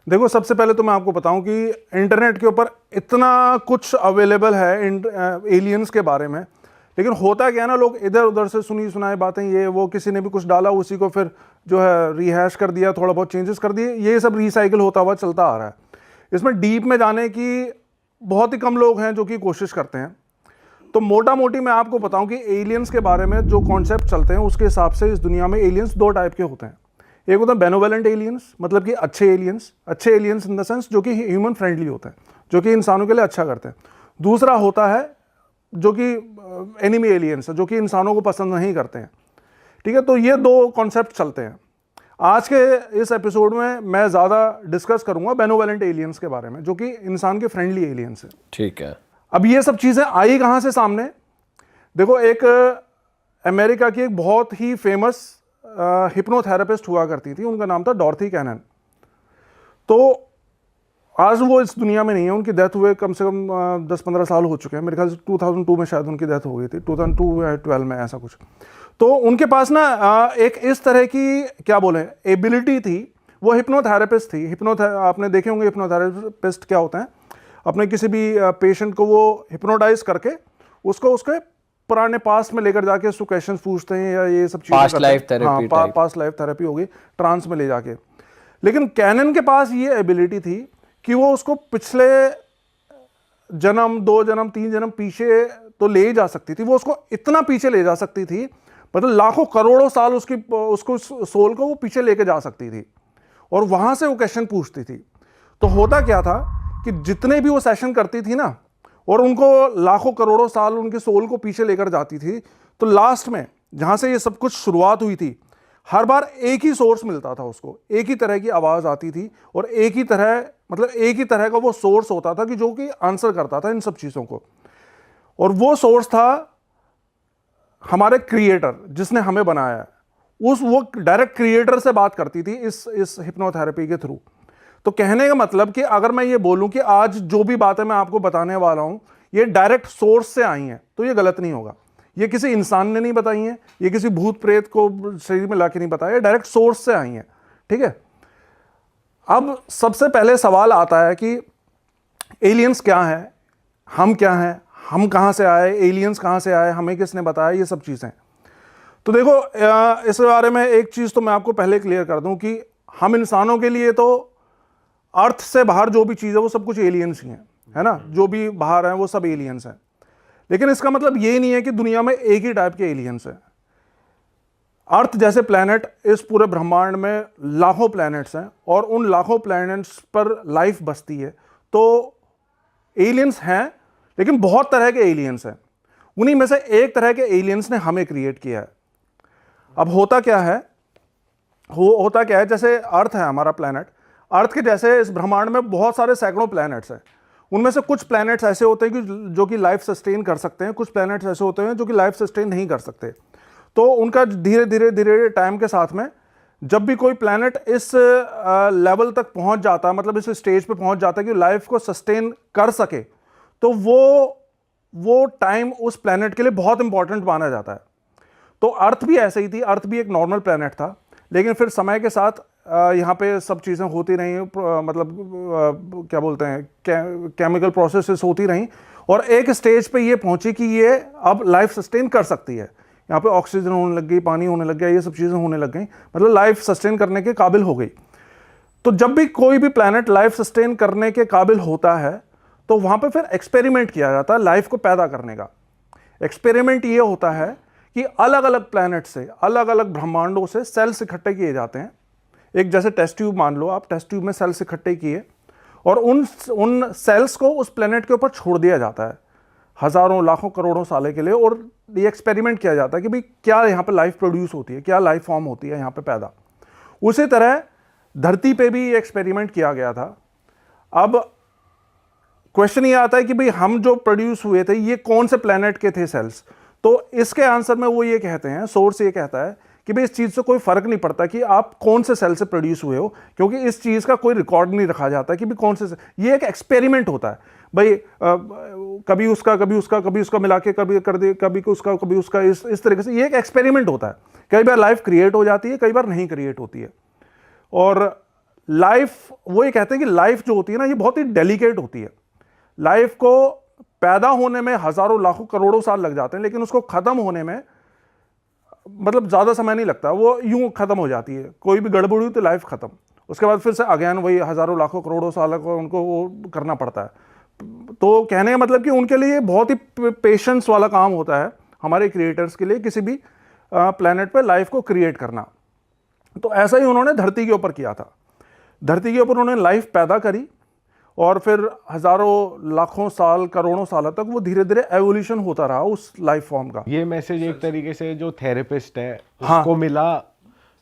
देखो, सबसे पहले तो मैं आपको बताऊं कि इंटरनेट के ऊपर इतना कुछ अवेलेबल है एलियंस के बारे में, लेकिन होता क्या है ना, लोग इधर उधर से सुनी सुनाई बातें, ये वो, किसी ने भी कुछ डाला उसी को फिर जो है रिहैश कर दिया, थोड़ा बहुत चेंजेस कर दिए, ये सब रिसाइकिल होता हुआ चलता आ रहा है। इसमें डीप में जाने की बहुत ही कम लोग हैं जो कि कोशिश करते हैं। तो मोटा मोटी मैं आपको बताऊं कि एलियंस के बारे में जो कॉन्सेप्ट चलते हैं उसके हिसाब से इस दुनिया में एलियंस दो टाइप के होते हैं। एक होता है बेनोवेलेंट एलियंस, मतलब कि अच्छे एलियंस इन द सेंस जो कि ह्यूमन फ्रेंडली होते हैं, जो कि इंसानों के लिए अच्छा करते हैं। दूसरा होता है जो कि एनिमी एलियंस है, जो कि इंसानों को पसंद नहीं करते हैं। ठीक है, तो ये दो कॉन्सेप्ट चलते हैं। आज के इस एपिसोड में मैं ज़्यादा डिस्कस करूंगा बेनोवेलेंट एलियंस के बारे में, जो कि इंसान के फ्रेंडली एलियंस है। ठीक है। अब ये सब चीज़ें आई कहाँ से सामने? देखो, एक अमेरिका की एक बहुत ही फेमस हिप्नोथेरेपिस्ट हुआ करती थी, उनका नाम था डॉर्थी कैनन। तो आज वो इस दुनिया में नहीं है, उनकी डेथ हुए कम से कम 10-15 साल हो चुके हैं। मेरे ख्याल से 2002 में शायद उनकी डेथ हो गई थी, 2002 या 12 में, ऐसा कुछ। तो उनके पास ना एक इस तरह की क्या बोले एबिलिटी थी, वो हिप्नोथेरेपिस्ट थी। आपने देखे होंगे हिप्नोथेरेपिस्ट क्या होता है, अपने किसी भी पेशेंट को वो हिप्नोटाइज करके उसको उसके पुराने पास्ट में लेकर जाके उसको क्वेश्चंस पूछते हैं या ये सब चीजें, पास्ट लाइफ थेरेपी। हाँ, पास्ट लाइफ थेरेपी होगी, ट्रांस में ले जाके। लेकिन कैनन के पास ये एबिलिटी थी कि वो उसको पिछले जन्म, 2 जन्म, 3 जन्म पीछे तो ले जा सकती थी। वो उसको इतना पीछे ले जा सकती थी, मतलब लाखों करोड़ों साल उसको सोल को वो पीछे लेके जा सकती थी, और वहां से वो क्वेश्चन पूछती थी। तो होता क्या था कि जितने भी वो सेशन करती थी ना, और उनको लाखों करोड़ों साल उनके सोल को पीछे लेकर जाती थी, तो लास्ट में जहां से ये सब कुछ शुरुआत हुई थी, हर बार एक ही सोर्स मिलता था उसको, एक ही तरह की आवाज आती थी, और एक ही तरह का वो सोर्स होता था कि जो कि आंसर करता था इन सब चीजों को। और वो सोर्स था हमारे क्रिएटर, जिसने हमें बनाया है। वो डायरेक्ट क्रिएटर से बात करती थी इस हिप्नोथेरेपी के थ्रू। तो कहने का मतलब कि अगर मैं ये बोलूं कि आज जो भी बातें मैं आपको बताने वाला हूं ये डायरेक्ट सोर्स से आई हैं, तो ये गलत नहीं होगा। ये किसी इंसान ने नहीं बताई हैं, ये किसी भूत प्रेत को शरीर में लाके नहीं बताया, डायरेक्ट सोर्स से आई हैं। ठीक है, अब सबसे पहले सवाल आता है कि एलियंस क्या है, हम क्या हैं, हम कहां से आए, एलियंस कहां से आए, हमें किसने बताया, ये सब चीजें। तो देखो, इस बारे में एक चीज तो मैं आपको पहले क्लियर कर दूं कि हम इंसानों के लिए तो अर्थ से बाहर जो भी चीज है वो सब कुछ एलियंस ही है ना, जो भी बाहर है वो सब एलियंस हैं। लेकिन इसका मतलब ये नहीं है कि दुनिया में एक ही टाइप के एलियंस हैं। अर्थ जैसे प्लैनेट, इस पूरे ब्रह्मांड में लाखों प्लैनेट्स हैं, और उन लाखों प्लैनेट्स पर लाइफ बसती है। तो एलियंस हैं, लेकिन बहुत तरह के एलियंस हैं। उन्हीं में से एक तरह के एलियंस ने हमें क्रिएट किया है। अब होता क्या है, जैसे अर्थ है हमारा प्लैनेट, अर्थ के जैसे इस ब्रह्मांड में बहुत सारे सैकड़ों प्लैनेट्स हैं। उनमें से कुछ प्लैनेट्स ऐसे होते हैं कि जो कि लाइफ सस्टेन कर सकते हैं, कुछ प्लैनेट्स ऐसे होते हैं जो कि लाइफ सस्टेन नहीं कर सकते। तो उनका धीरे धीरे टाइम के साथ में जब भी कोई प्लैनेट इस लेवल तक पहुंच जाता है, मतलब इस स्टेज पे पहुंच जाता है कि लाइफ को सस्टेन कर सके, तो वो टाइम उस प्लैनेट के लिए बहुत इंपॉर्टेंट माना जाता है। तो अर्थ भी ऐसे ही थी, अर्थ भी एक नॉर्मल प्लैनेट था, लेकिन फिर समय के साथ यहाँ पे सब चीज़ें होती रहीं, मतलब क्या बोलते हैं, केमिकल प्रोसेसेस होती रहीं, और एक स्टेज पे ये पहुंची कि ये अब लाइफ सस्टेन कर सकती है। यहाँ पे ऑक्सीजन होने लग गई, पानी होने लग गया, ये सब चीज़ें होने लग गई, मतलब लाइफ सस्टेन करने के काबिल हो गई। तो जब भी कोई भी प्लैनेट लाइफ सस्टेन करने के काबिल होता है, तो वहाँ पे फिर एक्सपेरिमेंट किया जाता है लाइफ को पैदा करने का। एक्सपेरिमेंट ये होता है कि अलग अलग प्लैनेट से, अलग अलग ब्रह्मांडों से सेल्स इकट्ठे किए जाते हैं। एक जैसे टेस्ट ट्यूब मान लो आप, टेस्ट ट्यूब में सेल्स इकट्ठे किए, और उन सेल्स को उस प्लेनेट के ऊपर छोड़ दिया जाता है हजारों लाखों करोड़ों साल के लिए, और ये एक्सपेरिमेंट किया जाता है कि भाई क्या यहाँ पे लाइफ प्रोड्यूस होती है, क्या लाइफ फॉर्म होती है यहाँ पे पैदा। उसी तरह धरती पे भी ये एक्सपेरिमेंट किया गया था। अब क्वेश्चन ये आता है कि भाई हम जो प्रोड्यूस हुए थे ये कौन से प्लेनेट के थे सेल्स। तो इसके आंसर में वो ये कहते हैं, सोर्स ये कहता है कि भाई इस चीज़ से कोई फर्क नहीं पड़ता कि आप कौन से सेल से प्रोड्यूस हुए हो, क्योंकि इस चीज़ का कोई रिकॉर्ड नहीं रखा जाता कि भाई कौन से ये एक एक्सपेरिमेंट होता है भाई, कभी उसका मिला के कभी कर दे, कभी उसका इस तरीके से ये एक एक्सपेरिमेंट होता है। कई बार लाइफ क्रिएट हो जाती है, कई बार नहीं क्रिएट होती है। और लाइफ, वो ये कहते हैं कि लाइफ जो होती है ना ये बहुत ही डेलिकेट होती है। लाइफ को पैदा होने में हजारों लाखों करोड़ों साल लग जाते हैं, लेकिन उसको खत्म होने में मतलब ज्यादा समय नहीं लगता, वो यूं खत्म हो जाती है। कोई भी गड़बड़ हुई तो लाइफ खत्म, उसके बाद फिर से अगेन वही हजारों लाखों करोड़ों साल को उनको वो करना पड़ता है। तो कहने का मतलब कि उनके लिए बहुत ही पेशेंस वाला काम होता है, हमारे क्रिएटर्स के लिए किसी भी प्लेनेट पे लाइफ को क्रिएट करना। तो ऐसा ही उन्होंने धरती के ऊपर किया था। धरती के ऊपर उन्होंने लाइफ पैदा करी और फिर हजारों लाखों साल करोड़ों साल तक वो धीरे धीरे एवोल्यूशन होता रहा उस लाइफ फॉर्म का। ये मैसेज एक तरीके से जो थेरेपिस्ट है उसको मिला,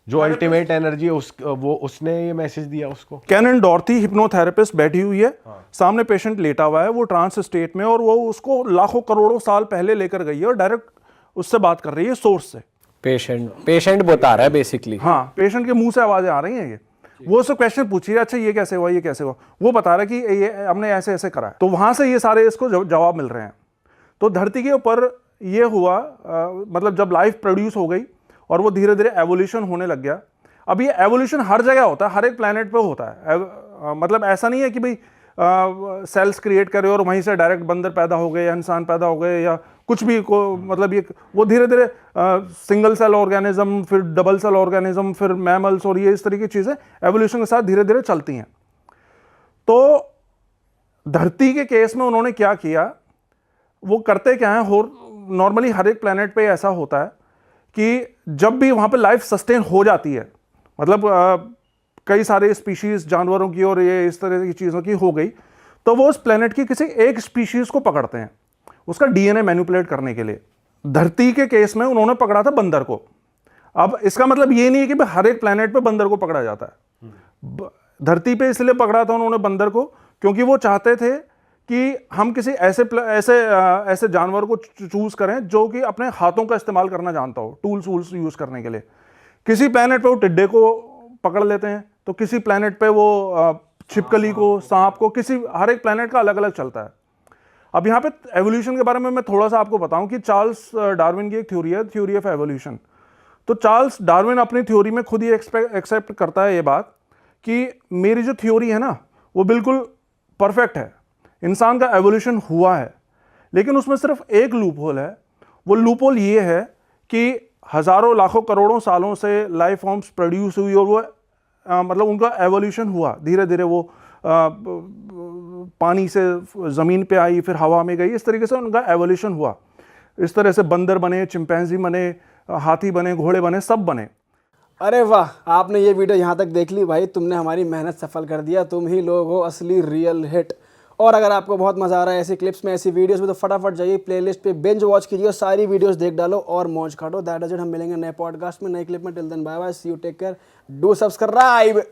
जो अल्टीमेट एनर्जी वो उसने ये मैसेज दिया उसको। कैनन डॉर्थी हिप्नोथेरेपिस्ट बैठी हुई है, सामने पेशेंट लेटा हुआ है, वो ट्रांस स्टेट में, और वो उसको लाखों करोड़ों साल पहले लेकर गई है और डायरेक्ट उससे बात कर रही है सोर्स से। पेशेंट बता रहा है बेसिकली। हाँ, पेशेंट के मुंह से आवाजें आ रही हैं। ये वो उससे क्वेश्चन पूछिए, अच्छा ये कैसे हुआ, ये कैसे हुआ, वो बता रहा है कि ये हमने ऐसे ऐसे करा है। तो वहां से ये सारे इसको जवाब मिल रहे हैं। तो धरती के ऊपर ये हुआ, मतलब जब लाइफ प्रोड्यूस हो गई और वो धीरे धीरे एवोल्यूशन होने लग गया। अब ये एवोल्यूशन हर जगह होता है, हर एक प्लेनेट पे होता है। मतलब ऐसा नहीं है कि भाई सेल्स क्रिएट करे और वहीं से डायरेक्ट बंदर पैदा हो गए या इंसान पैदा हो गए या कुछ भी को, मतलब ये वो धीरे धीरे सिंगल सेल ऑर्गेनिज्म, फिर डबल सेल ऑर्गेनिज्म, फिर मैमल्स, और ये इस तरीके की चीज़ें एवोल्यूशन के साथ धीरे धीरे चलती हैं। तो धरती के केस में उन्होंने क्या किया, वो करते क्या है, नॉर्मली हर एक प्लेनेट पे ऐसा होता है कि जब भी वहाँ पे लाइफ सस्टेन हो जाती है, मतलब कई सारे स्पीशीज जानवरों की और ये इस तरह की चीज़ों की हो गई, तो वो उस प्लेनेट की किसी एक स्पीशीज को पकड़ते हैं उसका डीएनए मैनिपुलेट करने के लिए। धरती के केस में उन्होंने पकड़ा था बंदर को। अब इसका मतलब ये नहीं है कि हर एक प्लेनेट पे बंदर को पकड़ा जाता है। धरती पे इसलिए पकड़ा था उन्होंने बंदर को क्योंकि वो चाहते थे कि हम किसी ऐसे जानवर को चूज करें जो कि अपने हाथों का इस्तेमाल करना जानता हो, टूल्स वूल्स यूज करने के लिए। किसी प्लेनेट पे वो टिड्डे को पकड़ लेते हैं, तो किसी प्लेनेट पे वो छिपकली को, सांप को, हर एक प्लेनेट का अलग अलग चलता है। अब यहाँ पे एवोल्यूशन के बारे में मैं थोड़ा सा आपको बताऊं कि चार्ल्स डार्विन की एक थ्योरी है, थ्योरी ऑफ एवोल्यूशन। तो चार्ल्स डार्विन अपनी थ्योरी में खुद ही एक्सेप्ट करता है ये बात कि मेरी जो थ्योरी है ना वो बिल्कुल परफेक्ट है, इंसान का एवोल्यूशन हुआ है, लेकिन उसमें सिर्फ एक लूप होल है। वो लूप होल ये है कि हजारों लाखों करोड़ों सालों से लाइफ फॉर्म्स प्रोड्यूस हुई और वो मतलब उनका एवोल्यूशन हुआ धीरे धीरे। वो पानी से ज़मीन पे आई, फिर हवा में गई, इस तरीके से उनका एवोल्यूशन हुआ। इस तरह से बंदर बने, चिंपैंजी बने, हाथी बने, घोड़े बने, सब बने। अरे वाह, आपने ये वीडियो यहाँ तक देख ली भाई, तुमने हमारी मेहनत सफल कर दिया। तुम ही लोग हो असली रियल हिट। और अगर आपको बहुत मज़ा आ रहा है ऐसी क्लिप्स में, ऐसी वीडियोस में, तो फटाफट जाइए प्लेलिस्ट पे बिंज वॉच कीजिए, सारी वीडियोस देख डालो और मौज काटो। That is it. हम मिलेंगे नए पॉडकास्ट में, नए क्लिप में। Till then bye bye, see you, take care, do subscribe.